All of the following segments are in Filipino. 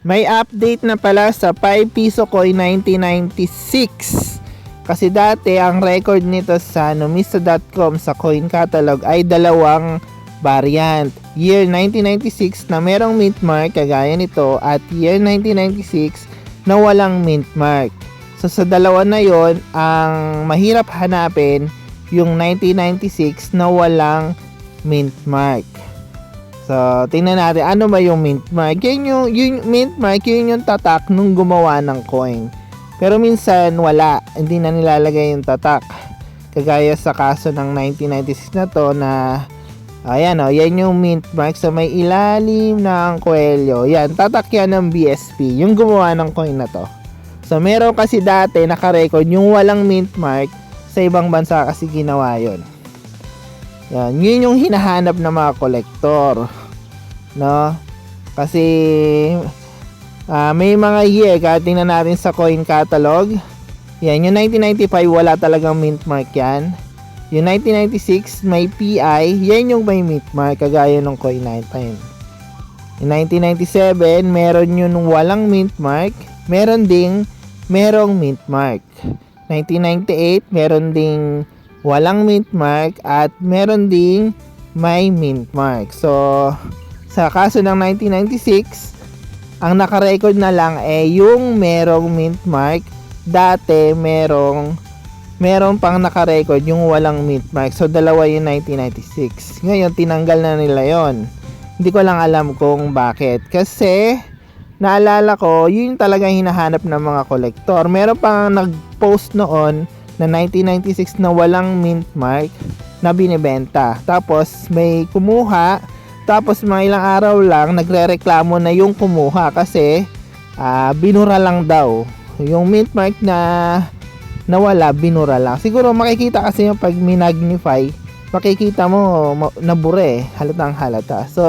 May update na pala sa 5 piso coin 1996. Kasi dati ang record nito sa numista.com sa coin catalog ay dalawang variant. Year 1996 na merong mint mark kagaya nito at year 1996 na walang mint mark. So sa dalawa na yon, ang mahirap hanapin yung 1996 na walang mint mark. So, tingnan natin, ano ba yung mint mark? Yung mint mark, yun yung tatak nung gumawa ng coin. Pero minsan, wala. Hindi na nilalagay yung tatak. Kagaya sa kaso ng 1996 na to na, ayan o, yan yung mint mark sa may ilalim ng kwelyo. Yan, tatak yan ng BSP, yung gumawa ng coin na to. So, meron kasi dati nakarecord yung walang mint mark sa ibang bansa kasi ginawa yun. Yan, yun yung hinahanap ng mga kolektor, no? Kasi may mga year, kahit tingnan natin sa coin catalog. Yan, yung 1995 wala talagang mint mark yan. Yung 1996 may PI, yan yung may mint mark kagaya ng coin natin. Yung 1997 meron yun walang mint mark, merong mint mark. 1998 meron ding walang mint mark at meron ding may mint mark. So, sa kaso ng 1996, ang nakarecord na lang yung merong mint mark. Dati, merong pang nakarecord yung walang mint mark. So, dalawa yung 1996. Ngayon, tinanggal na nila yon. Hindi ko lang alam kung bakit. Kasi, naalala ko, yun talaga hinahanap ng mga kolektor. Meron pang nag-post noon na 1996 na walang mint mark na binibenta. Tapos may kumuha, tapos mga ilang araw lang nagrereklamo na yung kumuha kasi binura lang daw. Yung mint mark na nawala, binura lang. Siguro makikita kasi yung pag minagnify, makikita mo nabura eh, halatang halata. So,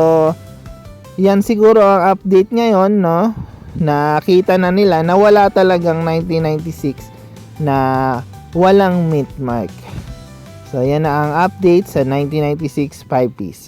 yan siguro ang update ngayon, no? Nakita na nila na wala talagang 1996 na walang mint mark. So, yan na ang update sa 1996 5 piso.